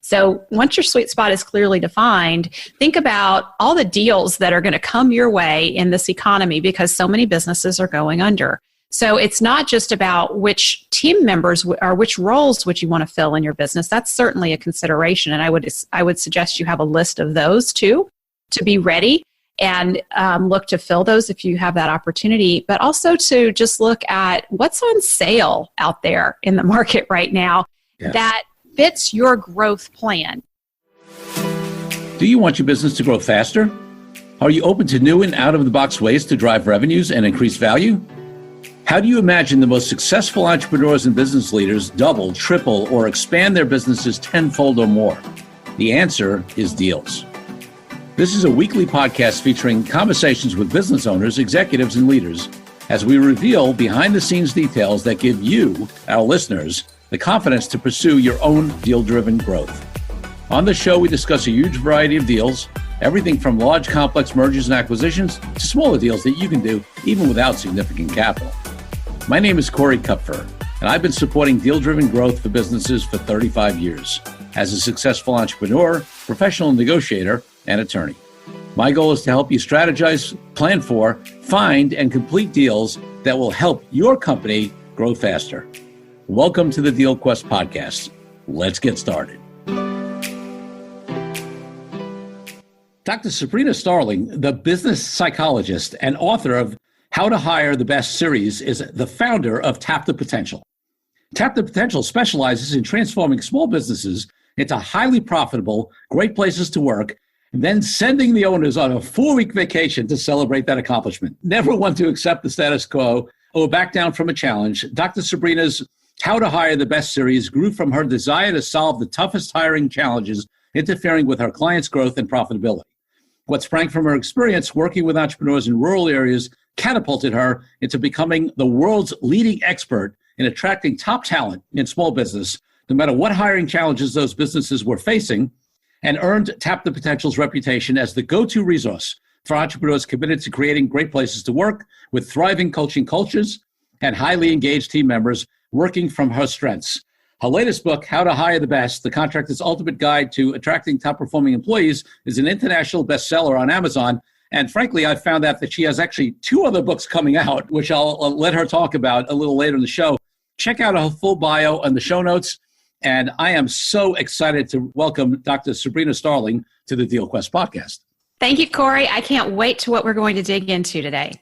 So once your sweet spot is clearly defined, think about all the deals that are going to come your way in this economy because so many businesses are going under. So it's not just about which team members or which roles would you want to fill in your business. That's certainly a consideration. And I would suggest you have a list of those too, to be ready and look to fill those if you have that opportunity, but also to just look at what's on sale out there in the market right now that fits your growth plan. Do you want your business to grow faster? Are you open to new and out-of-the-box ways to drive revenues and increase value? How do you imagine the most successful entrepreneurs and business leaders double, triple, or expand their businesses tenfold or more? The answer is deals. This is a weekly podcast featuring conversations with business owners, executives, and leaders as we reveal behind-the-scenes details that give you, our listeners, the confidence to pursue your own deal-driven growth. On the show, we discuss a huge variety of deals, everything from large, complex mergers and acquisitions to smaller deals that you can do even without significant capital. My name is Corey Kupfer, and I've been supporting deal-driven growth for businesses for 35 years as a successful entrepreneur, professional negotiator, and attorney. My goal is to help you strategize, plan for, find, and complete deals that will help your company grow faster. Welcome to the Deal Quest podcast. Let's get started. Dr. Sabrina Starling, the business psychologist and author of How to Hire the Best series, is the founder of Tap the Potential. Tap the Potential specializes in transforming small businesses into highly profitable, great places to work, and then sending the owners on a 4-week vacation to celebrate that accomplishment. Never one to accept the status quo or back down from a challenge, Dr. Sabrina's How to Hire the Best series grew from her desire to solve the toughest hiring challenges interfering with her clients' growth and profitability. What sprang from her experience working with entrepreneurs in rural areas catapulted her into becoming the world's leading expert in attracting top talent in small business, no matter what hiring challenges those businesses were facing, and earned Tap the Potential's reputation as the go-to resource for entrepreneurs committed to creating great places to work with thriving coaching cultures and highly engaged team members working from her strengths. Her latest book, How to Hire the Best, The Contractor's Ultimate Guide to Attracting Top-Performing Employees, is an international bestseller on Amazon. And frankly, I found out that she has actually 2 other books coming out, which I'll let her talk about a little later in the show. Check out her full bio in the show notes. And I am so excited to welcome Dr. Sabrina Starling to the Deal Quest podcast. Thank you, Corey. I can't wait to what we're going to dig into today.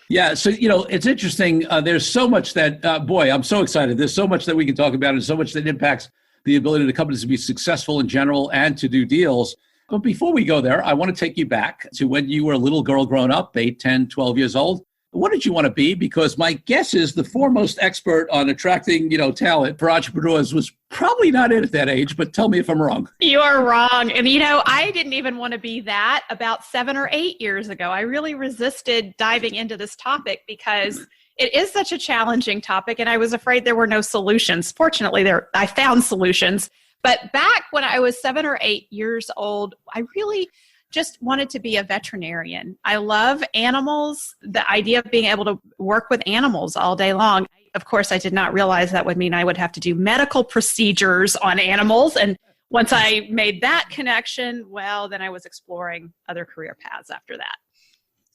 Yeah, so, it's interesting. There's so much that, I'm so excited. There's so much that we can talk about and so much that impacts the ability of the companies to be successful in general and to do deals. But before we go there, I want to take you back to when you were a little girl growing up, 8, 10, 12 years old. What did you want to be? Because my guess is the foremost expert on attracting, talent for entrepreneurs was probably not it at that age, but tell me if I'm wrong. You are wrong. And, I didn't even want to be that about 7 or 8 years ago. I really resisted diving into this topic because it is such a challenging topic, and I was afraid there were no solutions. Fortunately, I found solutions. But back when I was 7 or 8 years old, I really just wanted to be a veterinarian. I love animals, the idea of being able to work with animals all day long. Of course, I did not realize that would mean I would have to do medical procedures on animals. And once I made that connection, then I was exploring other career paths after that.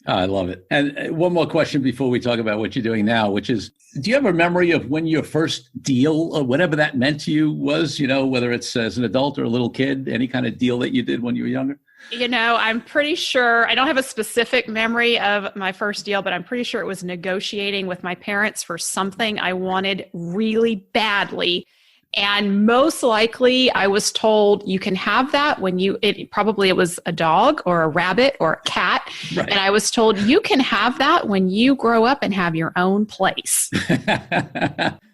I love it. And one more question before we talk about what you're doing now, which is, do you have a memory of when your first deal, or whatever that meant to you was, whether it's as an adult or a little kid, any kind of deal that you did when you were younger? I'm pretty sure, I don't have a specific memory of my first deal, but I'm pretty sure it was negotiating with my parents for something I wanted really badly. And most likely I was told you can have that when it was a dog or a rabbit or a cat. Right. And I was told you can have that when you grow up and have your own place.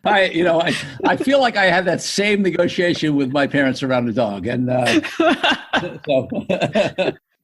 I feel like I had that same negotiation with my parents around the dog. And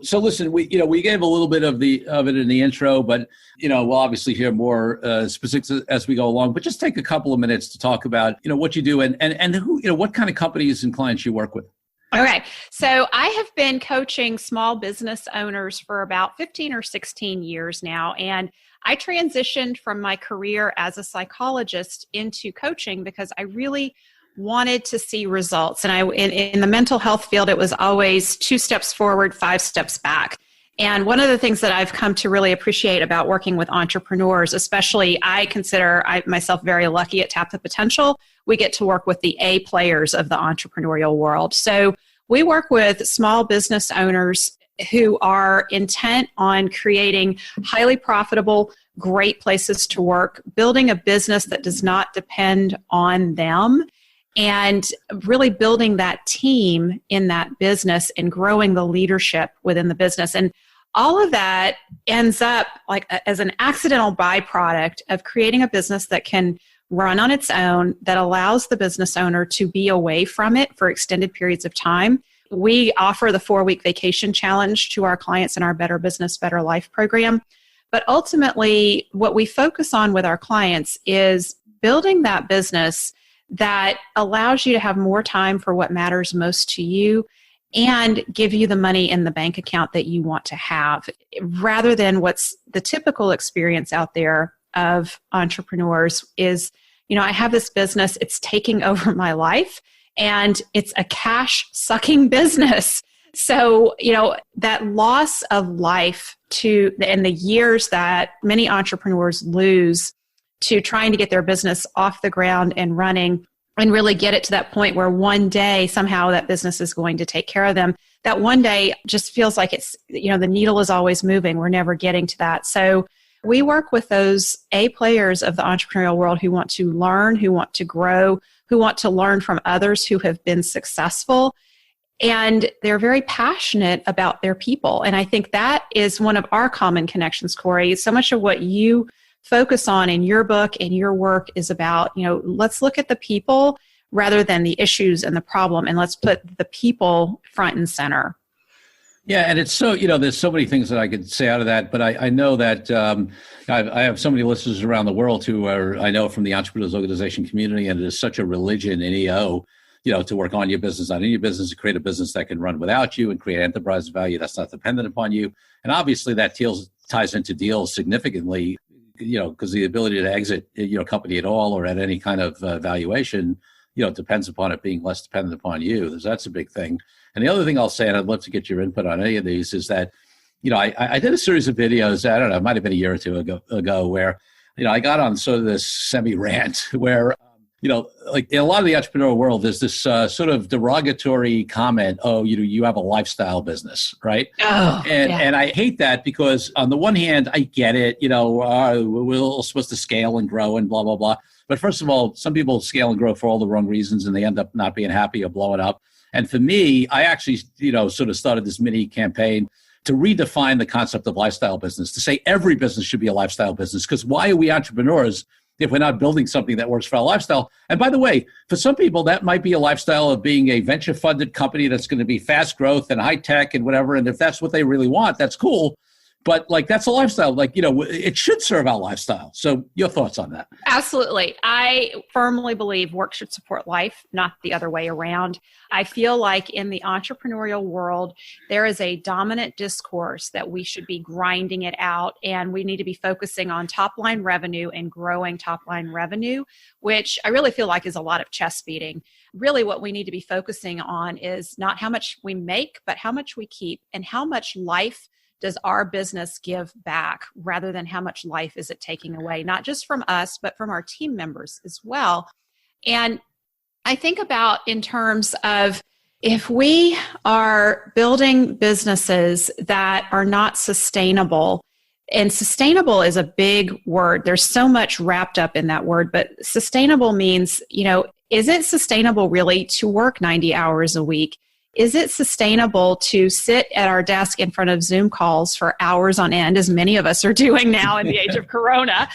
so listen, we gave a little bit of it in the intro, but we'll obviously hear more specifics as we go along. But just take a couple of minutes to talk about what you do and who what kind of companies and clients you work with. Okay, so I have been coaching small business owners for about 15 or 16 years now, and I transitioned from my career as a psychologist into coaching because I really wanted to see results. And in the mental health field, it was always 2 steps forward, 5 steps back. And one of the things that I've come to really appreciate about working with entrepreneurs, especially I consider myself very lucky at Tap the Potential, we get to work with the A players of the entrepreneurial world. So we work with small business owners who are intent on creating highly profitable, great places to work, building a business that does not depend on them, and really building that team in that business and growing the leadership within the business. And all of that ends up like as an accidental byproduct of creating a business that can run on its own, that allows the business owner to be away from it for extended periods of time. We offer the 4-week vacation challenge to our clients in our Better Business, Better Life program. But ultimately, what we focus on with our clients is building that business that allows you to have more time for what matters most to you and give you the money in the bank account that you want to have, rather than what's the typical experience out there of entrepreneurs is, I have this business, it's taking over my life, and it's a cash-sucking business. So, that loss of life and the years that many entrepreneurs lose to trying to get their business off the ground and running and really get it to that point where one day somehow that business is going to take care of them. That one day just feels like it's, the needle is always moving. We're never getting to that. So we work with those A players of the entrepreneurial world who want to learn, who want to grow, who want to learn from others who have been successful. And they're very passionate about their people. And I think that is one of our common connections, Corey. So much of what you focus on in your book and your work is about, let's look at the people rather than the issues and the problem, and let's put the people front and center. Yeah, and it's so, there's so many things that I could say out of that, but I know that I have so many listeners around the world who are, I know from the Entrepreneurs Organization community, and it is such a religion in EO, to work on your business, not in your business, to create a business that can run without you and create enterprise value that's not dependent upon you. And obviously that ties into deals significantly, because the ability to exit, company at all or at any kind of valuation, depends upon it being less dependent upon you. That's a big thing. And the other thing I'll say, and I'd love to get your input on any of these, is that, I did a series of videos, I don't know, it might have been a year or two ago where, I got on sort of this semi-rant where, like in a lot of the entrepreneurial world, there's this sort of derogatory comment, you have a lifestyle business, right? Oh, and I hate that because on the one hand, I get it, we're supposed to scale and grow and blah, blah, blah. But first of all, some people scale and grow for all the wrong reasons and they end up not being happy or blowing up. And for me, I actually, sort of started this mini campaign to redefine the concept of lifestyle business, to say every business should be a lifestyle business. Because why are we entrepreneurs if we're not building something that works for our lifestyle? And by the way, for some people, that might be a lifestyle of being a venture-funded company that's going to be fast growth and high tech and whatever. And if that's what they really want, that's cool. But that's a lifestyle. It should serve our lifestyle. So your thoughts on that? Absolutely. I firmly believe work should support life, not the other way around. I feel like in the entrepreneurial world, there is a dominant discourse that we should be grinding it out, and we need to be focusing on top line revenue and growing top line revenue, which I really feel like is a lot of chest beating. Really what we need to be focusing on is not how much we make, but how much we keep, and how much life does our business give back, rather than how much life is it taking away, not just from us, but from our team members as well. And I think about in terms of if we are building businesses that are not sustainable, and sustainable is a big word. There's so much wrapped up in that word, but sustainable means, is it sustainable really to work 90 hours a week? Is it sustainable to sit at our desk in front of Zoom calls for hours on end, as many of us are doing now in the age of Corona?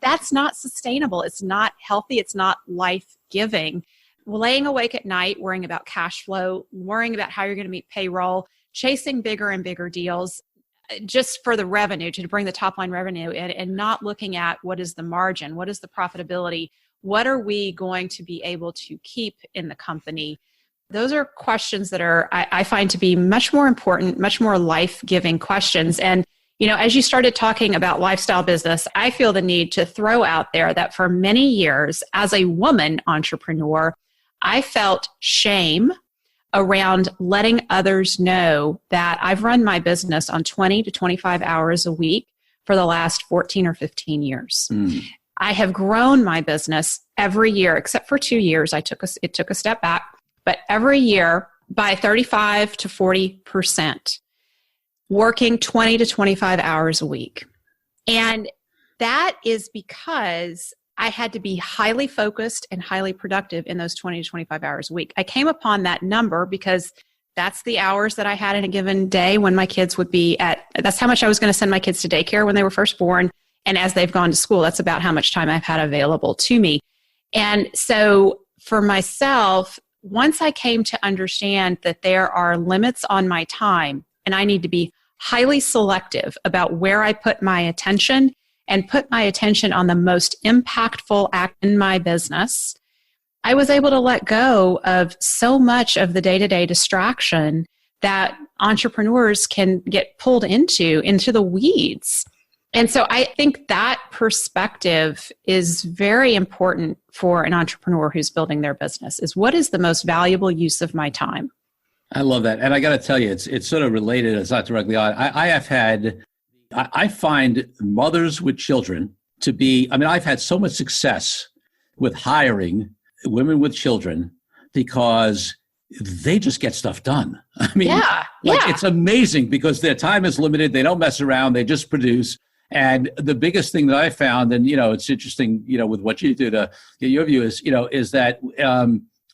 That's not sustainable. It's not healthy. It's not life-giving. Laying awake at night, worrying about cash flow, worrying about how you're going to meet payroll, chasing bigger and bigger deals just for the revenue, to bring the top line revenue in, and not looking at what is the margin, what is the profitability, what are we going to be able to keep in the company? Those are questions that I find to be much more important, much more life-giving questions. And As you started talking about lifestyle business, I feel the need to throw out there that for many years as a woman entrepreneur, I felt shame around letting others know that I've run my business on 20 to 25 hours a week for the last 14 or 15 years. I have grown my business every year, except for 2 years. It took a step back, but every year by 35 to 40%, working 20 to 25 hours a week. And that is because I had to be highly focused and highly productive in those 20 to 25 hours a week. I came upon that number because that's the hours that I had in a given day when my kids would be that's how much I was going to send my kids to daycare when they were first born. And as they've gone to school, that's about how much time I've had available to me. And so for myself, once I came to understand that there are limits on my time and I need to be highly selective about where I put my attention and put my attention on the most impactful act in my business, I was able to let go of so much of the day-to-day distraction that entrepreneurs can get pulled into the weeds. And so I think that perspective is very important for an entrepreneur who's building their business, is what is the most valuable use of my time? I love that. And I got to tell you, it's sort of related. It's not directly on. I find mothers with children to be, I've had so much success with hiring women with children because they just get stuff done. It's amazing because their time is limited. They don't mess around. They just produce. And the biggest thing that I found, and, it's interesting, with what you do to get your view is that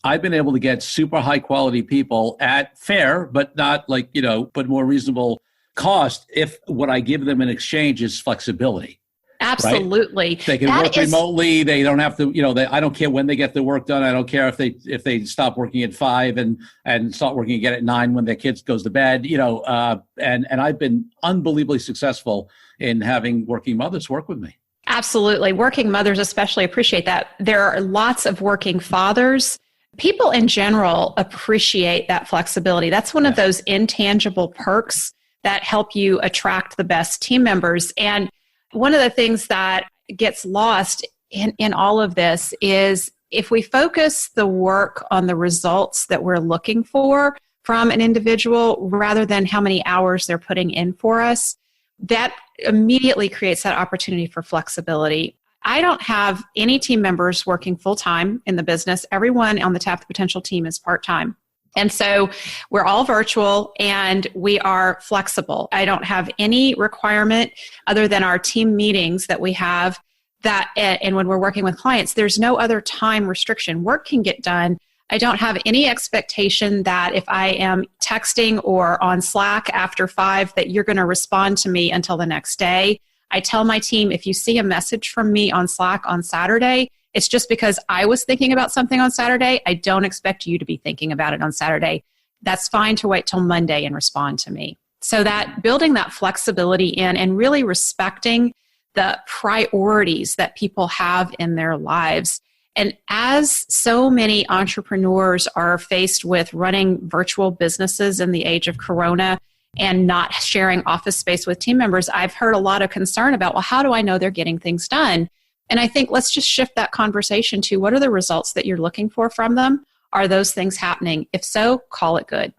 I've been able to get super high quality people at fair, but not but more reasonable cost if what I give them in exchange is flexibility. Absolutely. Right? They can work remotely. They don't have to, I don't care when they get their work done. I don't care if they stop working at 5 and start working again at 9 when their kids goes to bed, and I've been unbelievably successful in having working mothers work with me. Absolutely. Working mothers especially appreciate that. There are lots of working fathers. People in general appreciate that flexibility. That's one of those intangible perks that help you attract the best team members. And one of the things that gets lost in all of this is if we focus the work on the results that we're looking for from an individual rather than how many hours they're putting in for us, that immediately creates that opportunity for flexibility. I don't have any team members working full-time in the business. Everyone on the Tap the Potential team is part-time. And so we're all virtual and we are flexible. I don't have any requirement other than our team meetings that we have and when we're working with clients, there's no other time restriction. Work can get done. I don't have any expectation that if I am texting or on Slack after 5 that you're going to respond to me until the next day. I tell my team, if you see a message from me on Slack on Saturday, it's just because I was thinking about something on Saturday. I don't expect you to be thinking about it on Saturday. That's fine to wait till Monday and respond to me. So that building that flexibility in and really respecting the priorities that people have in their lives. And as so many entrepreneurs are faced with running virtual businesses in the age of Corona and not sharing office space with team members, I've heard a lot of concern about, well, how do I know they're getting things done? And I think let's just shift that conversation to what are the results that you're looking for from them? Are those things happening? If so, call it good.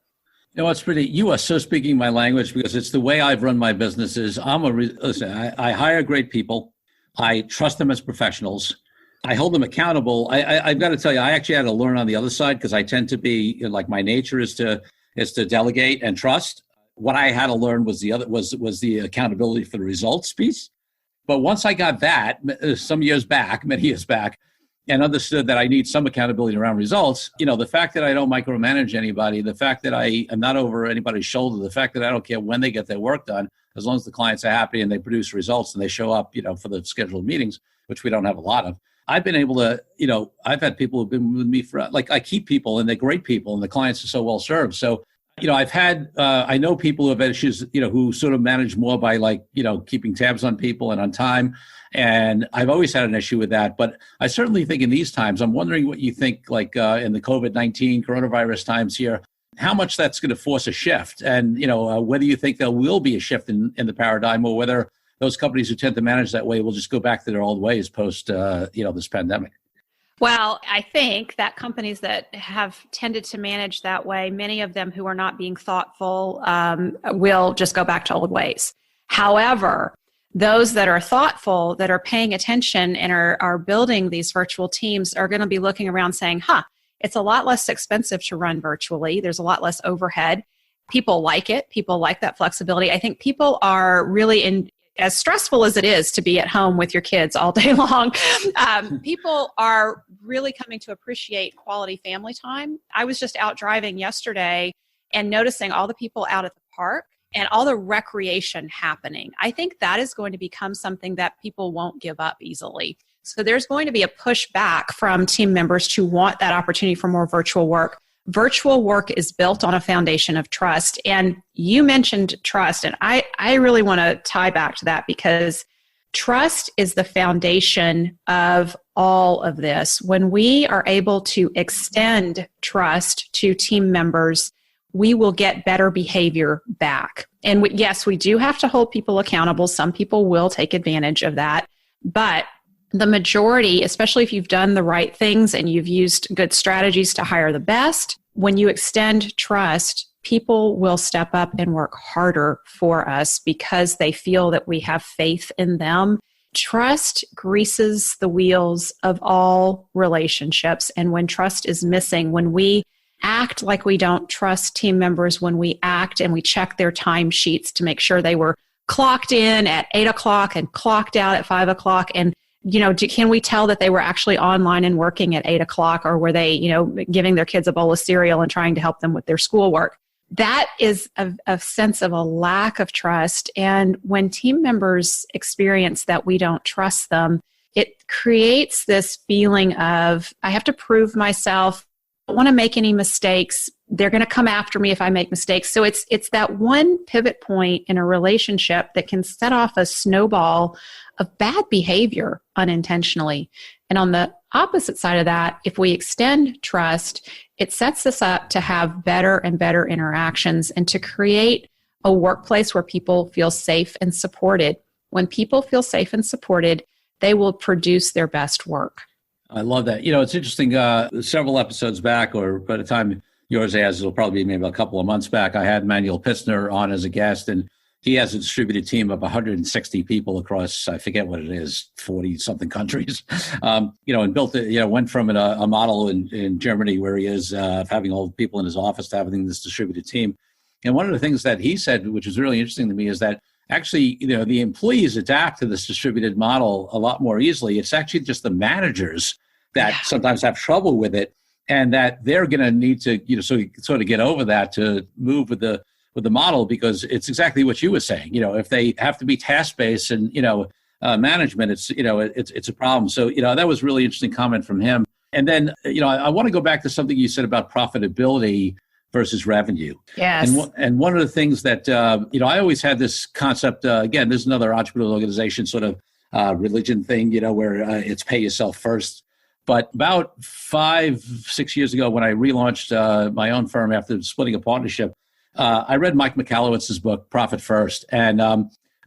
You are so speaking my language because it's the way I've run my businesses. I hire great people. I trust them as professionals. I hold them accountable. I've got to tell you, I actually had to learn on the other side because I tend to be my nature is to delegate and trust. What I had to learn was the accountability for the results piece. But once I got that many years back, and understood that I need some accountability around results, the fact that I don't micromanage anybody, the fact that I am not over anybody's shoulder, the fact that I don't care when they get their work done, as long as the clients are happy and they produce results and they show up, for the scheduled meetings, which we don't have a lot of. I've been able to, I've had people who've been with me for, I keep people and they're great people and the clients are so well served. So, I've had, I know people who have issues, who sort of manage more by keeping tabs on people and on time. And I've always had an issue with that. But I certainly think in these times, I'm wondering what you think, in the COVID-19 coronavirus times here, how much that's going to force a shift. And, whether you think there will be a shift in the paradigm, or whether those companies who tend to manage that way will just go back to their old ways post, this pandemic. Well, I think that companies that have tended to manage that way, many of them who are not being thoughtful, will just go back to old ways. However, those that are thoughtful, that are paying attention and are building these virtual teams are going to be looking around saying, it's a lot less expensive to run virtually. There's a lot less overhead. People like it. People like that flexibility. I think people are really as stressful as it is to be at home with your kids all day long, people are really coming to appreciate quality family time. I was just out driving yesterday and noticing all the people out at the park and all the recreation happening. I think that is going to become something that people won't give up easily. So there's going to be a pushback from team members to want that opportunity for more virtual work. Virtual work is built on a foundation of trust. And you mentioned trust, and I really want to tie back to that because trust is the foundation of all of this. When we are able to extend trust to team members, we will get better behavior back. And yes, we do have to hold people accountable. Some people will take advantage of that. But the majority, especially if you've done the right things and you've used good strategies to hire the best, when you extend trust, people will step up and work harder for us because they feel that we have faith in them. Trust greases the wheels of all relationships. And when trust is missing, when we act like we don't trust team members, when we act and we check their timesheets to make sure they were clocked in at 8 o'clock and clocked out at 5 o'clock, and can we tell that they were actually online and working at 8 o'clock, or were they, giving their kids a bowl of cereal and trying to help them with their schoolwork? That is a sense of a lack of trust. And when team members experience that we don't trust them, it creates this feeling of, I have to prove myself. I don't want to make any mistakes. They're going to come after me if I make mistakes. So it's that one pivot point in a relationship that can set off a snowball of bad behavior unintentionally. And on the opposite side of that, if we extend trust, it sets us up to have better and better interactions and to create a workplace where people feel safe and supported. When people feel safe and supported, they will produce their best work. I love that. It's interesting. Several episodes back, or by the time yours airs, it'll probably be maybe a couple of months back, I had Manuel Pissner on as a guest, and he has a distributed team of 160 people across, I forget what it is, 40-something countries, and built it, went from a model in Germany where he is having all the people in his office to having this distributed team. And one of the things that he said, which was really interesting to me, is that actually, the employees adapt to this distributed model a lot more easily. It's actually just the managers that sometimes have trouble with it, and that they're going to need to, sort of get over that to move with the model, because it's exactly what you were saying. If they have to be task-based and, management, it's a problem. So, that was really interesting comment from him. And then, I want to go back to something you said about profitability versus revenue. Yes. And one of the things that, I always had this concept, again, there's another entrepreneurial organization sort of religion thing, where it's pay yourself first. But about 5-6 years ago, when I relaunched my own firm after splitting a partnership, I read Mike Michalowicz's book, Profit First. And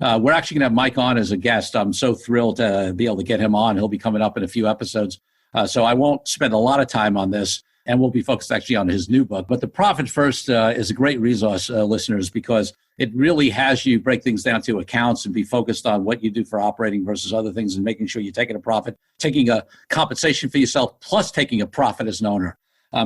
we're actually going to have Mike on as a guest. I'm so thrilled to be able to get him on. He'll be coming up in a few episodes. So I won't spend a lot of time on this, and we'll be focused actually on his new book. But the Profit First is a great resource, listeners, because it really has you break things down to accounts and be focused on what you do for operating versus other things, and making sure you're taking a profit, taking a compensation for yourself, plus taking a profit as an owner.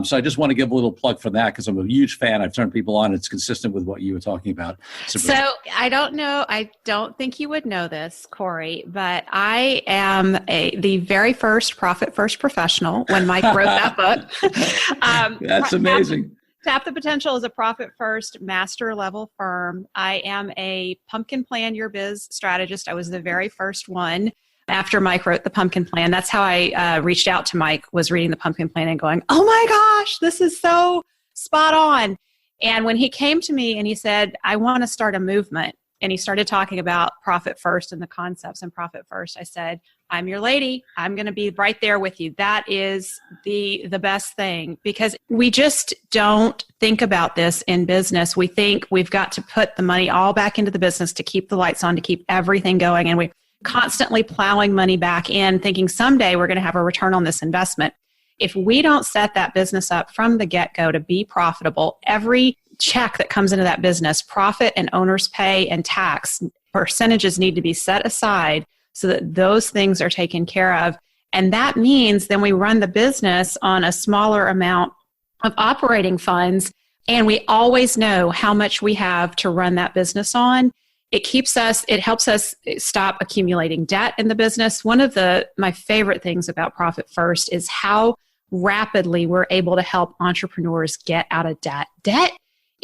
So I just want to give a little plug for that, because I'm a huge fan. I've turned people on. It's consistent with what you were talking about, Sabrina. So I don't know. I don't think you would know this, Corey, but I am the very first Profit First professional when Mike wrote that book. That's amazing. Tap the Potential is a Profit First master level firm. I am a Pumpkin Plan Your Biz strategist. I was the very first one after Mike wrote the Pumpkin Plan. That's how I reached out to Mike, was reading the Pumpkin Plan and going, oh my gosh, this is so spot on. And when he came to me and he said, I want to start a movement, and he started talking about Profit First and the concepts in Profit First, I said, I'm your lady. I'm going to be right there with you. That is the best thing, because we just don't think about this in business. We think we've got to put the money all back into the business to keep the lights on, to keep everything going. And we're constantly plowing money back in, thinking someday we're going to have a return on this investment. If we don't set that business up from the get-go to be profitable, every check that comes into that business, profit and owner's pay and tax percentages need to be set aside so that those things are taken care of. And that means then we run the business on a smaller amount of operating funds, and we always know how much we have to run that business on. It helps us stop accumulating debt in the business. One of my favorite things about Profit First is how rapidly we're able to help entrepreneurs get out of debt. Debt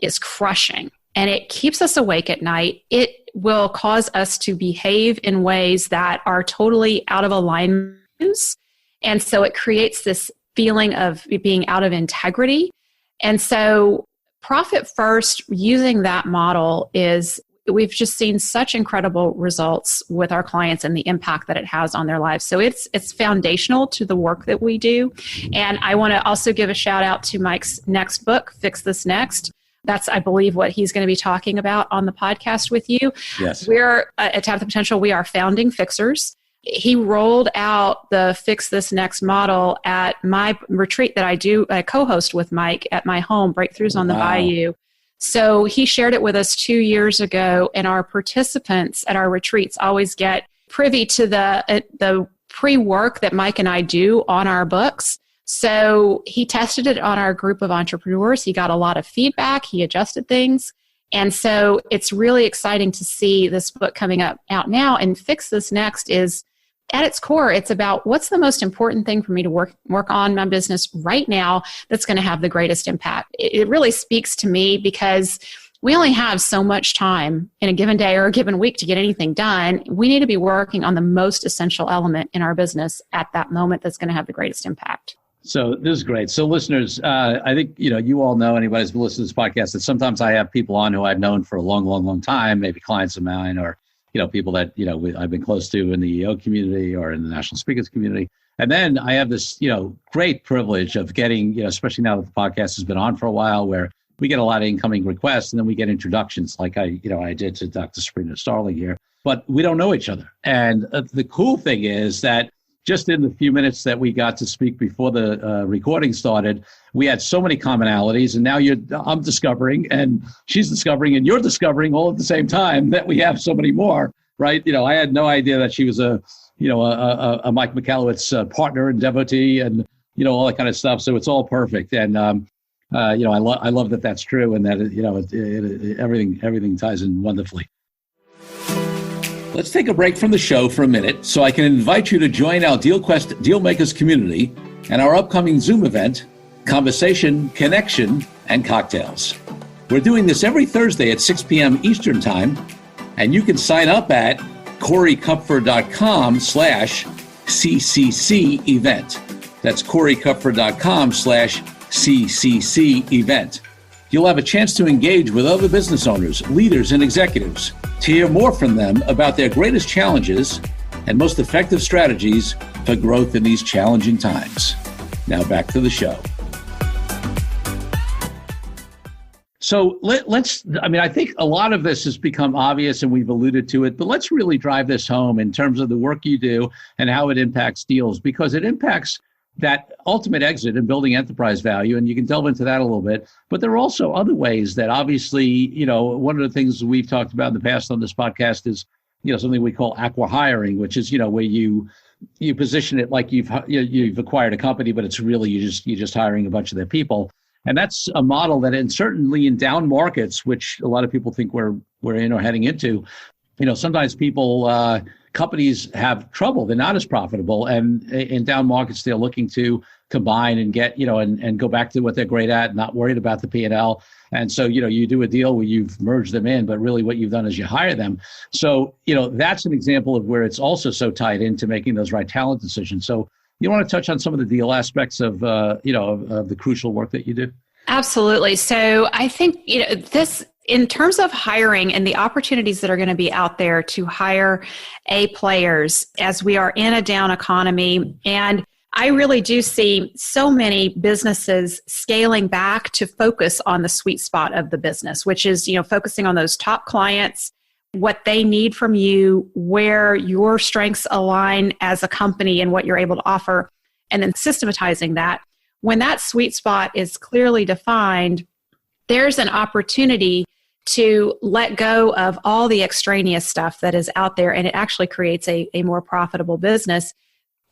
is crushing, and it keeps us awake at night. It will cause us to behave in ways that are totally out of alignment. And so it creates this feeling of being out of integrity. And so Profit First, using that model, we've just seen such incredible results with our clients and the impact that it has on their lives. So it's foundational to the work that we do. And I want to also give a shout out to Mike's next book, Fix This Next. That's, I believe, what he's going to be talking about on the podcast with you. Yes. We're at Tap the Potential. We are founding fixers. He rolled out the Fix This Next model at my retreat that I co-host with Mike at my home, Breakthroughs on the Bayou. So he shared it with us 2 years ago, and our participants at our retreats always get privy to the pre-work that Mike and I do on our books. So he tested it on our group of entrepreneurs. He got a lot of feedback. He adjusted things. And so it's really exciting to see this book coming out now. And Fix This Next is, at its core, it's about what's the most important thing for me to work on my business right now that's going to have the greatest impact. It really speaks to me because we only have so much time in a given day or a given week to get anything done. We need to be working on the most essential element in our business at that moment that's going to have the greatest impact. So this is great. So listeners, I think, you all know, anybody who's listened to this podcast, that sometimes I have people on who I've known for a long, long, long time, maybe clients of mine or, people that, I've been close to in the EO community or in the national speakers community. And then I have this, great privilege of getting, especially now that the podcast has been on for a while, where we get a lot of incoming requests and then we get introductions like I did to Dr. Sabrina Starling here, but we don't know each other. And the cool thing is that just in the few minutes that we got to speak before the recording started, we had so many commonalities, and now I'm discovering, and she's discovering, and you're discovering all at the same time that we have so many more, right? I had no idea that she was a Mike Michalowicz partner and devotee, and all that kind of stuff. So it's all perfect, and I love that that's true, and that everything ties in wonderfully. Let's take a break from the show for a minute so I can invite you to join our DealQuest Dealmakers community and our upcoming Zoom event, Conversation, Connection, and Cocktails. We're doing this every Thursday at 6 p.m. Eastern Time, and you can sign up at CoreyKupfer.com/CCC event. That's CoreyKupfer.com/CCC event. You'll have a chance to engage with other business owners, leaders, and executives to hear more from them about their greatest challenges and most effective strategies for growth in these challenging times. Now back to the show. So I think a lot of this has become obvious and we've alluded to it, but let's really drive this home in terms of the work you do and how it impacts deals, because it impacts that ultimate exit and building enterprise value. And you can delve into that a little bit. But there are also other ways that obviously, one of the things we've talked about in the past on this podcast is, something we call acqui-hiring, which is, where you position it like you've acquired a company, but it's really you're just hiring a bunch of their people. And that's a model that certainly in down markets, which a lot of people think we're in or heading into, sometimes companies have trouble. They're not as profitable. And in down markets, they're looking to combine and get, and go back to what they're great at, not worried about the P&L. And so, you do a deal where you've merged them in, but really what you've done is you hire them. So, that's an example of where it's also so tied into making those right talent decisions. So you want to touch on some of the deal aspects of the crucial work that you do? Absolutely. So I think, this in terms of hiring and the opportunities that are going to be out there to hire A players as we are in a down economy, and I really do see so many businesses scaling back to focus on the sweet spot of the business, which is, focusing on those top clients, what they need from you, where your strengths align as a company and what you're able to offer, and then systematizing that. When that sweet spot is clearly defined, there's an opportunity to let go of all the extraneous stuff that is out there, and it actually creates a more profitable business.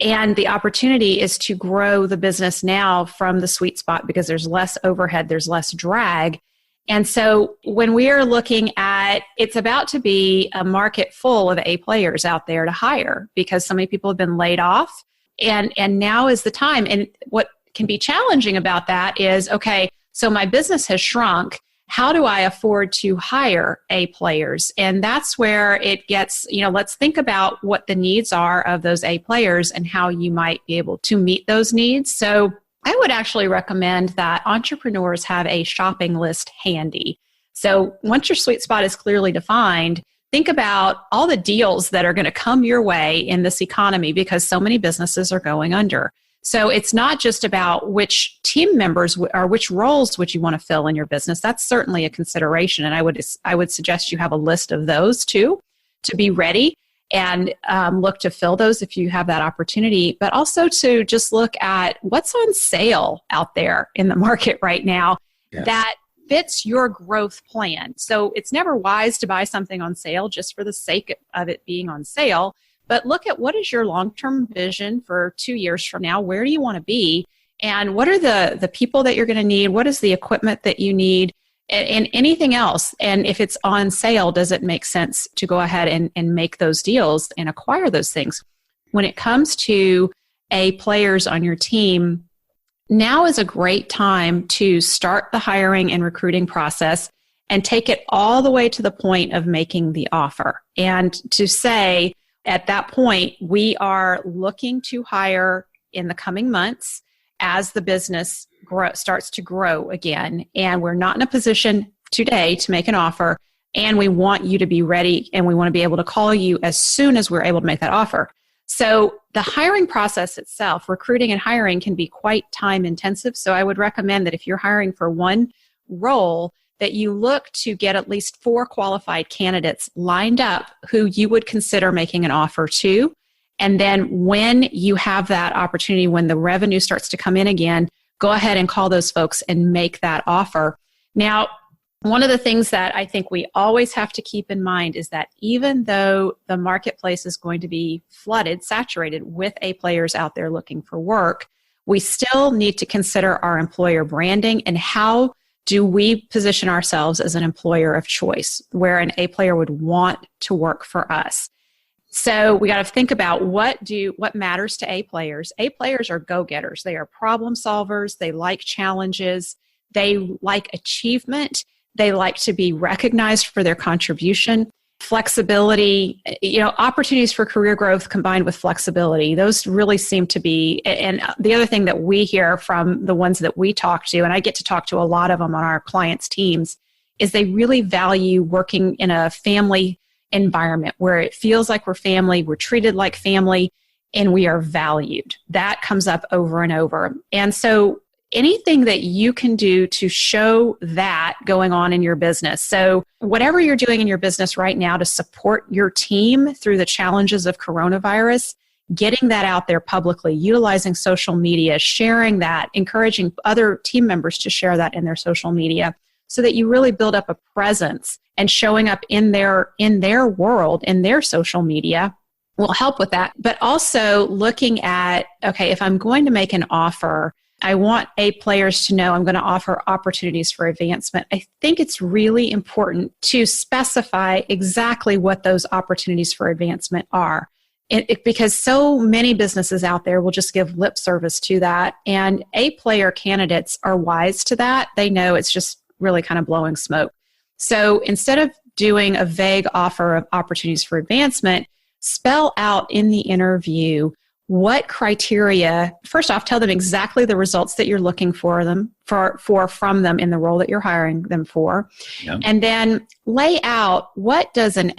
And the opportunity is to grow the business now from the sweet spot because there's less overhead, there's less drag. And so when we are looking at, it's about to be a market full of A players out there to hire because so many people have been laid off, and now is the time. And what can be challenging about that is, okay, so my business has shrunk. How do I afford to hire A players? And that's where it gets, let's think about what the needs are of those A players and how you might be able to meet those needs. So I would actually recommend that entrepreneurs have a shopping list handy. So once your sweet spot is clearly defined, think about all the deals that are going to come your way in this economy because so many businesses are going under. So it's not just about which team members or which roles would you want to fill in your business. That's certainly a consideration. And I would suggest you have a list of those too, to be ready and look to fill those if you have that opportunity, but also to just look at what's on sale out there in the market right now that fits your growth plan. So it's never wise to buy something on sale just for the sake of it being on sale. But look at what is your long-term vision for 2 years from now? Where do you want to be? And what are the people that you're going to need? What is the equipment that you need? And anything else? And if it's on sale, does it make sense to go ahead and make those deals and acquire those things? When it comes to A players on your team, now is a great time to start the hiring and recruiting process and take it all the way to the point of making the offer. And to say, at that point, we are looking to hire in the coming months as the business starts to grow again. And we're not in a position today to make an offer. And we want you to be ready and we want to be able to call you as soon as we're able to make that offer. So the hiring process itself, recruiting and hiring, can be quite time intensive. So I would recommend that if you're hiring for one role, that you look to get at least 4 qualified candidates lined up who you would consider making an offer to. And then when you have that opportunity, when the revenue starts to come in again, go ahead and call those folks and make that offer. Now, one of the things that I think we always have to keep in mind is that even though the marketplace is going to be flooded, saturated with A players out there looking for work, we still need to consider our employer branding and how do we position ourselves as an employer of choice where an A player would want to work for us. So we got to think about what matters to A players. A players are go-getters. They are problem solvers. They like challenges. They like achievement. They like to be recognized for their contribution. Flexibility, opportunities for career growth combined with flexibility. Those really seem to be, and the other thing that we hear from the ones that we talk to, and I get to talk to a lot of them on our clients' teams, is they really value working in a family environment where it feels like we're family, we're treated like family, and we are valued. That comes up over and over. And so anything that you can do to show that going on in your business. So whatever you're doing in your business right now to support your team through the challenges of coronavirus, getting that out there publicly, utilizing social media, sharing that, encouraging other team members to share that in their social media so that you really build up a presence and showing up in their world, in their social media will help with that. But also looking at, okay, if I'm going to make an offer, I want A players to know I'm going to offer opportunities for advancement. I think it's really important to specify exactly what those opportunities for advancement are. Because so many businesses out there will just give lip service to that. And A player candidates are wise to that. They know it's just really kind of blowing smoke. So instead of doing a vague offer of opportunities for advancement, spell out in the interview what criteria, first off, tell them exactly the results that you're looking for from them in the role that you're hiring them for. Yeah. And then lay out what kind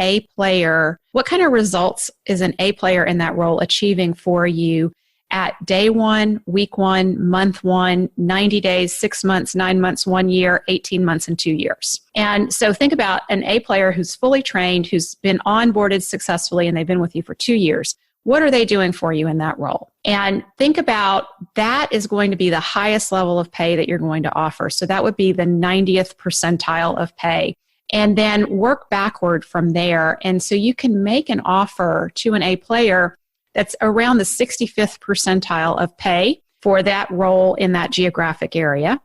of results is an A player in that role achieving for you at day 1, week 1, month 1, 90 days, 6 months, 9 months, 1 year, 18 months, and 2 years. And so think about an A player who's fully trained, who's been onboarded successfully, and they've been with you for 2 years. What are they doing for you in that role? And think about that is going to be the highest level of pay that you're going to offer. So that would be the 90th percentile of pay. And then work backward from there. And so you can make an offer to an A player that's around the 65th percentile of pay for that role in that geographic area.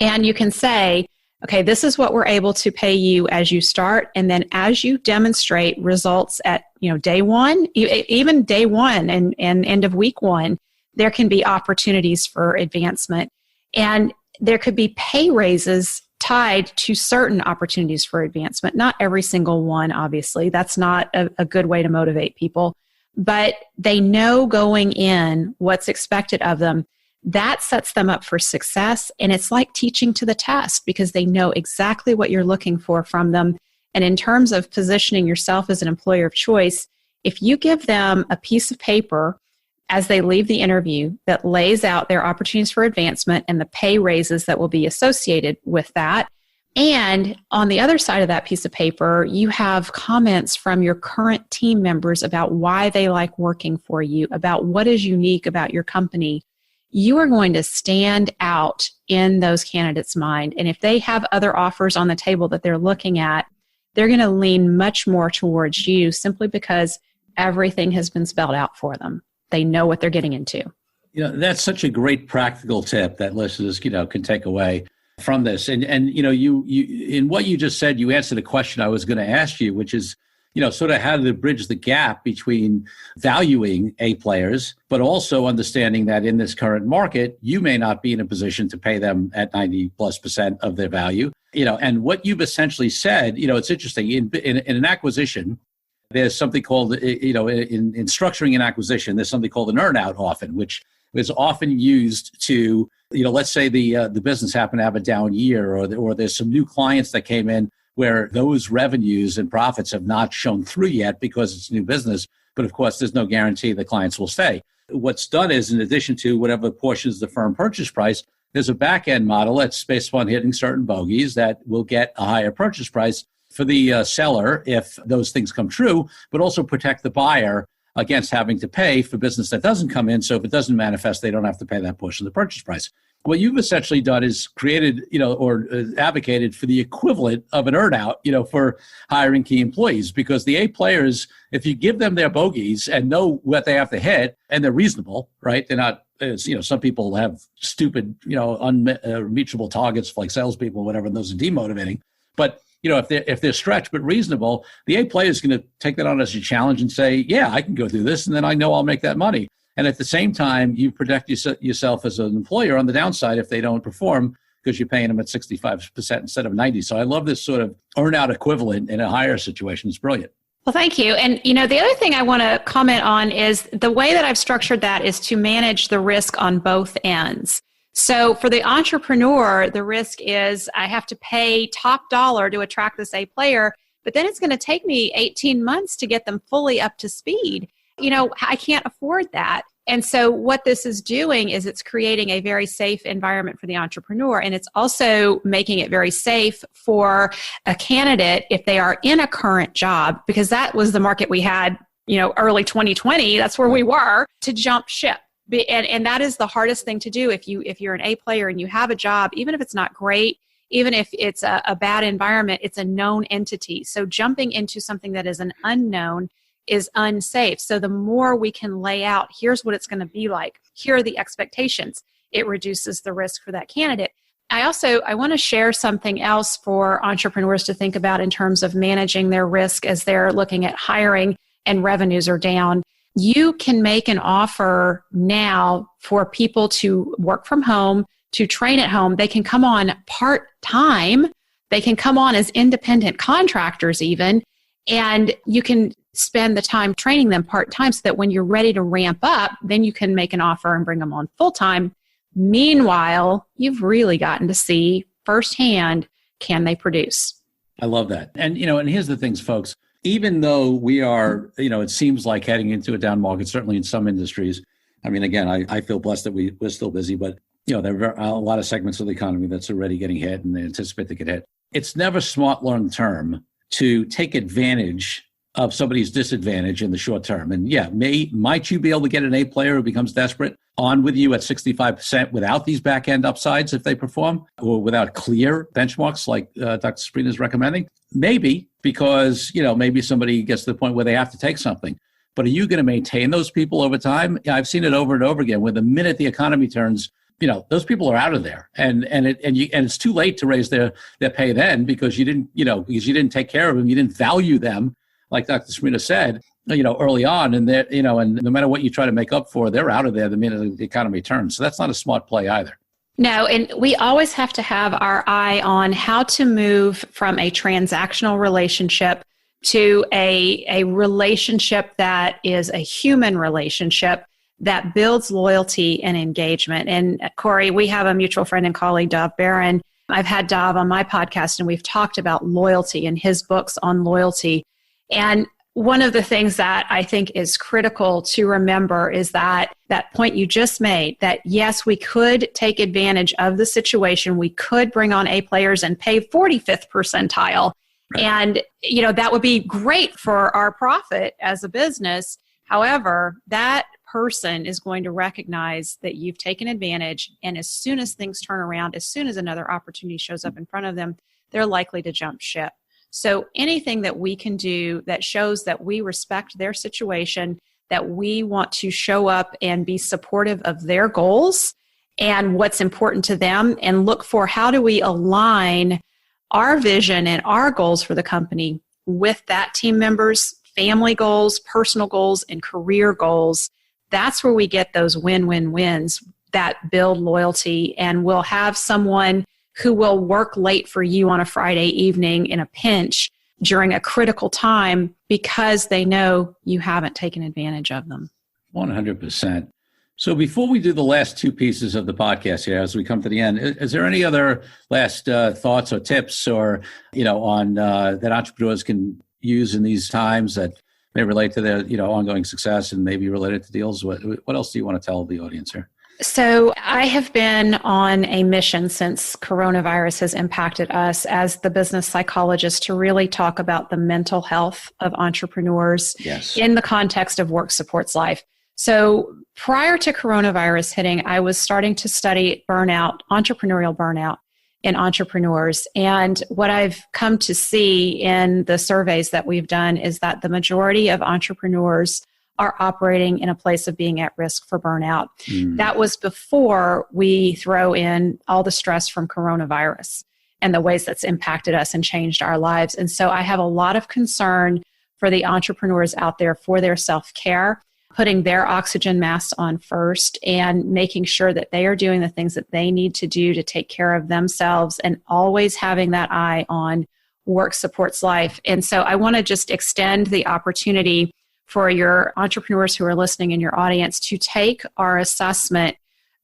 And you can say, okay, this is what we're able to pay you as you start. And then as you demonstrate results at day 1, even day 1 and end of week 1, there can be opportunities for advancement. And there could be pay raises tied to certain opportunities for advancement. Not every single one, obviously. That's not a good way to motivate people. But they know going in what's expected of them. That sets them up for success. And it's like teaching to the test because they know exactly what you're looking for from them. And in terms of positioning yourself as an employer of choice, if you give them a piece of paper as they leave the interview that lays out their opportunities for advancement and the pay raises that will be associated with that, and on the other side of that piece of paper, you have comments from your current team members about why they like working for you, about what is unique about your company, you are going to stand out in those candidates' mind. And if they have other offers on the table that they're looking at, they're going to lean much more towards you simply because everything has been spelled out for them. They know what they're getting into. That's such a great practical tip that listeners, can take away from this. And you in what you just said, you answered a question I was going to ask you, which is, sort of how to bridge the gap between valuing A players, but also understanding that in this current market, you may not be in a position to pay them at 90+% of their value. And what you've essentially said, it's interesting in an acquisition, there's something called, in structuring an acquisition, there's something called an earnout often, which is often used to, let's say the business happened to have a down year, or there's some new clients that came in where those revenues and profits have not shown through yet because it's new business. But of course, there's no guarantee the clients will stay. What's done is, in addition to whatever portions of the firm purchase price, there's a back-end model that's based upon hitting certain bogeys that will get a higher purchase price for the seller if those things come true, but also protect the buyer against having to pay for business that doesn't come in. So if it doesn't manifest, they don't have to pay that portion of the purchase price. What you've essentially done is created, or advocated for the equivalent of an earnout, for hiring key employees, because the A players, if you give them their bogeys and know what they have to hit, and they're reasonable, right? They're not, some people have stupid, unreachable targets like salespeople, whatever, and those are demotivating. But if they're stretched but reasonable, the A player is going to take that on as a challenge and say, yeah, I can go through this, and then I know I'll make that money. And at the same time, you protect yourself as an employer on the downside if they don't perform, because you're paying them at 65% instead of 90%. So I love this sort of earn-out equivalent in a higher situation. It's brilliant. Well, thank you. And, the other thing I want to comment on is the way that I've structured that is to manage the risk on both ends. So for the entrepreneur, the risk is I have to pay top dollar to attract this A player, but then it's going to take me 18 months to get them fully up to speed. I can't afford that. And so what this is doing is it's creating a very safe environment for the entrepreneur. And it's also making it very safe for a candidate if they are in a current job, because that was the market we had, early 2020. That's where we were, to jump ship. And that is the hardest thing to do if you're an A player and you have a job, even if it's not great, even if it's a bad environment, it's a known entity. So jumping into something that is an unknown is unsafe. So the more we can lay out, here's what it's going to be like, here are the expectations, it reduces the risk for that candidate. I want to share something else for entrepreneurs to think about in terms of managing their risk as they're looking at hiring and revenues are down. You can make an offer now for people to work from home, to train at home. They can come on part-time. They can come on as independent contractors even. And you can spend the time training them part-time so that when you're ready to ramp up, then you can make an offer and bring them on full-time. Meanwhile, you've really gotten to see firsthand, can they produce? I love that. And, and here's the things, folks, even though we are, it seems like heading into a down market, certainly in some industries. I mean, again, I feel blessed that we're still busy, but, there are a lot of segments of the economy that's already getting hit and they anticipate to get hit. It's never smart long term to take advantage of somebody's disadvantage in the short term. And yeah, might you be able to get an A player who becomes desperate on with you at 65% without these back end upsides if they perform, or without clear benchmarks like Dr. Sabrina is recommending? Maybe, because maybe somebody gets to the point where they have to take something. But are you going to maintain those people over time? Yeah, I've seen it over and over again. Where the minute the economy turns, those people are out of there, and it's too late to raise their pay then because you didn't take care of them, you didn't value them, like Dr. Sabrina said, early on, and and no matter what you try to make up for, they're out of there the minute the economy turns. So that's not a smart play either. No, and we always have to have our eye on how to move from a transactional relationship to a relationship that is a human relationship that builds loyalty and engagement. And Corey, we have a mutual friend and colleague, Dov Barron. I've had Dov on my podcast, and we've talked about loyalty in his books on loyalty. And one of the things that I think is critical to remember is that point you just made, that yes, we could take advantage of the situation. We could bring on A players and pay 45th percentile. Right. And, that would be great for our profit as a business. However, that person is going to recognize that you've taken advantage. And as soon as things turn around, as soon as another opportunity shows up in front of them, they're likely to jump ship. So anything that we can do that shows that we respect their situation, that we want to show up and be supportive of their goals and what's important to them, and look for how do we align our vision and our goals for the company with that team member's family goals, personal goals, and career goals. That's where we get those win-win-wins that build loyalty, and we'll have someone who will work late for you on a Friday evening in a pinch during a critical time because they know you haven't taken advantage of them. 100%. So before we do the last two pieces of the podcast here, as we come to the end, is there any other last thoughts or tips or, on that entrepreneurs can use in these times that may relate to their, ongoing success and maybe related to deals? What else do you want to tell the audience here? So I have been on a mission since coronavirus has impacted us as the business psychologist to really talk about the mental health of entrepreneurs in the context of work supports life. So prior to coronavirus hitting, I was starting to study burnout, entrepreneurial burnout in entrepreneurs. And what I've come to see in the surveys that we've done is that the majority of entrepreneurs are operating in a place of being at risk for burnout. That was before we throw in all the stress from coronavirus and the ways that's impacted us and changed our lives. And so I have a lot of concern for the entrepreneurs out there for their self-care, putting their oxygen masks on first and making sure that they are doing the things that they need to do to take care of themselves, and always having that eye on work supports life. And so I want to just extend the opportunity for your entrepreneurs who are listening in your audience to take our assessment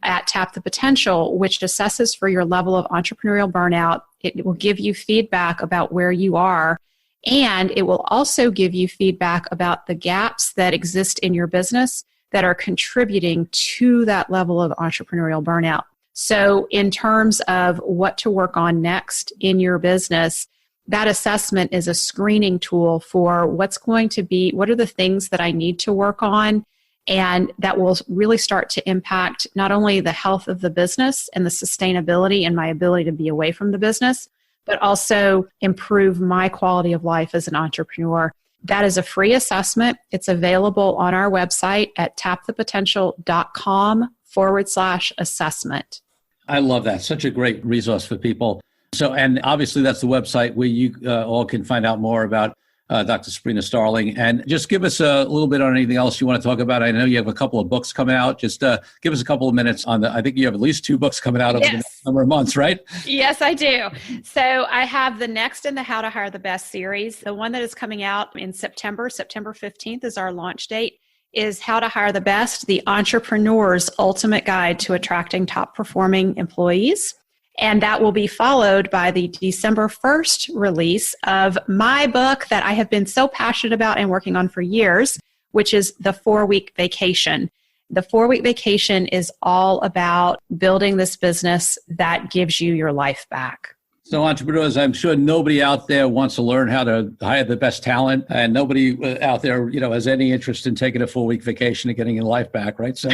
at Tap the Potential, which assesses for your level of entrepreneurial burnout. It will give you feedback about where you are, and it will also give you feedback about the gaps that exist in your business that are contributing to that level of entrepreneurial burnout. So in terms of what to work on next in your business, that assessment is a screening tool for what are the things that I need to work on, and that will really start to impact not only the health of the business and the sustainability and my ability to be away from the business, but also improve my quality of life as an entrepreneur. That is a free assessment. It's available on our website at tapthepotential.com/assessment. I love that. Such a great resource for people. So, and obviously that's the website where you all can find out more about Dr. Sabrina Starling. And just give us a little bit on anything else you want to talk about. I know you have a couple of books coming out. Just give us a couple of minutes on I think you have at least 2 books coming out over the next number of months, right? Yes, I do. So I have the next in the How to Hire the Best series. The one that is coming out in September 15th is our launch date, is How to Hire the Best, the Entrepreneur's Ultimate Guide to Attracting Top Performing Employees. And that will be followed by the December 1st release of my book that I have been so passionate about and working on for years, which is The 4-Week Vacation. The 4-Week Vacation is all about building this business that gives you your life back. So entrepreneurs, I'm sure nobody out there wants to learn how to hire the best talent, and nobody out there, has any interest in taking a 4-week vacation and getting your life back, right? So,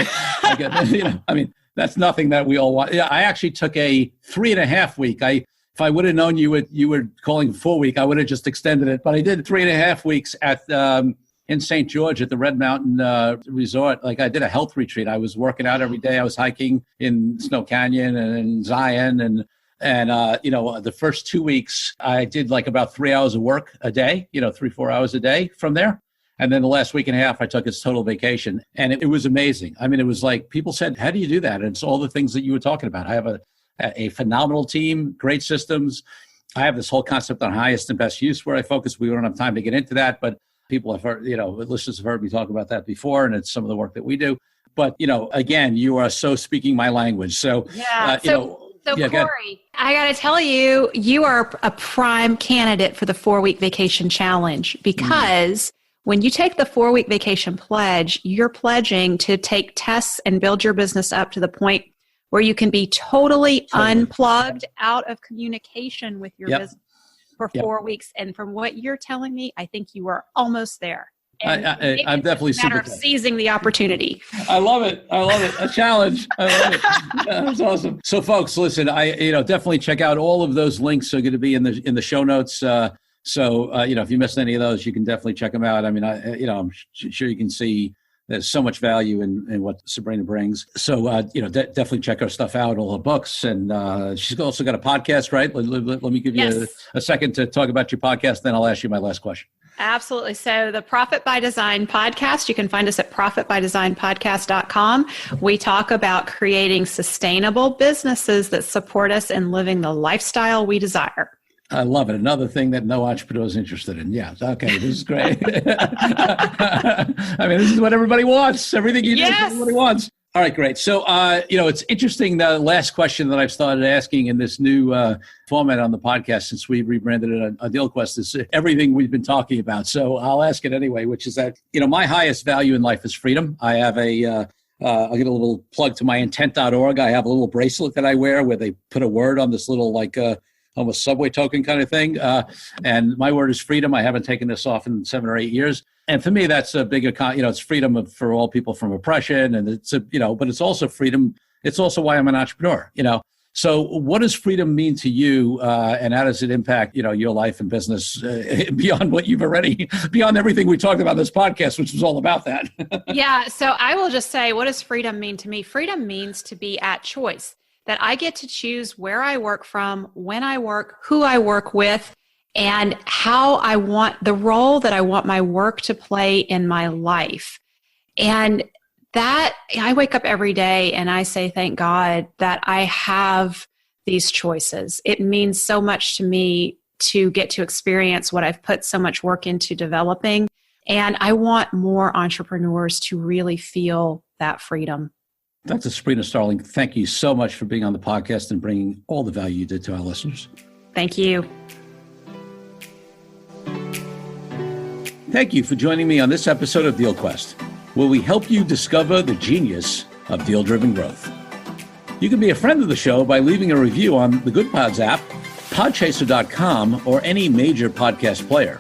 that's nothing that we all want. Yeah, I actually took a 3.5 week. If I would have known you were calling 4-week, I would have just extended it. But I did 3.5 weeks at in St. George at the Red Mountain Resort. Like, I did a health retreat. I was working out every day. I was hiking in Snow Canyon and in Zion, and the first 2 weeks I did like about 3 hours of work a day. 3-4 hours a day from there. And then the last week and a half, I took as total vacation. And it was amazing. I mean, it was like people said, how do you do that? And it's all the things that you were talking about. I have a phenomenal team, great systems. I have this whole concept on highest and best use where I focus. We don't have time to get into that, but people have heard, listeners have heard me talk about that before, and it's some of the work that we do. But, again, you are so speaking my language. So, So Corey, I got to tell you, you are a prime candidate for the 4-Week Vacation Challenge, because when you take the 4-Week Vacation Pledge, you're pledging to take tests and build your business up to the point where you can be totally unplugged out of communication with your business for 4 weeks. And from what you're telling me, I think you are almost there. I'm definitely a matter of seizing the opportunity. I love it. A challenge. I love it. That's awesome. So, folks, listen. Definitely check out all of those links. Are going to be in the show notes. If you missed any of those, you can definitely check them out. I mean, I'm sure you can see there's so much value in what Sabrina brings. So, definitely check her stuff out, all her books. And she's also got a podcast, right? Let me give you a second to talk about your podcast, then I'll ask you my last question. Absolutely. So the Profit by Design podcast, you can find us at profitbydesignpodcast.com. We talk about creating sustainable businesses that support us in living the lifestyle we desire. I love it. Another thing that no entrepreneur is interested in. Yeah. Okay. This is great. I mean, this is what everybody wants. Everything you do, everybody wants. All right, great. So, it's interesting, the last question that I've started asking in this new format on the podcast since we rebranded it on DealQuest is everything we've been talking about. So I'll ask it anyway, which is that, my highest value in life is freedom. I have I'll get a little plug to my intent.org. I have a little bracelet that I wear where they put a word on this little almost subway token kind of thing. And my word is freedom. I haven't taken this off in 7 or 8 years. And for me, that's a bigger, it's freedom for all people from oppression. And it's, but it's also freedom. It's also why I'm an entrepreneur, So what does freedom mean to you? And how does it impact, your life and business beyond what beyond everything we talked about in this podcast, which was all about that? Yeah. So I will just say, what does freedom mean to me? Freedom means to be at choice, that I get to choose where I work from, when I work, who I work with, and how I want the role that I want my work to play in my life. And that I wake up every day and I say, thank God that I have these choices. It means so much to me to get to experience what I've put so much work into developing. And I want more entrepreneurs to really feel that freedom. Dr. Sabrina Starling, thank you so much for being on the podcast and bringing all the value you did to our listeners. Thank you. Thank you for joining me on this episode of DealQuest, where we help you discover the genius of deal-driven growth. You can be a friend of the show by leaving a review on the Good Pods app, podchaser.com, or any major podcast player.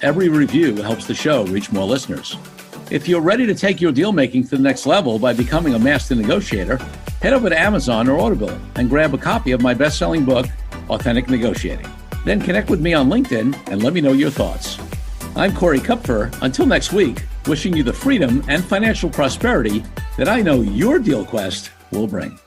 Every review helps the show reach more listeners. If you're ready to take your deal making to the next level by becoming a master negotiator, head over to Amazon or Audible and grab a copy of my best-selling book, Authentic Negotiating. Then connect with me on LinkedIn and let me know your thoughts. I'm Corey Kupfer. Until next week, wishing you the freedom and financial prosperity that I know your DealQuest will bring.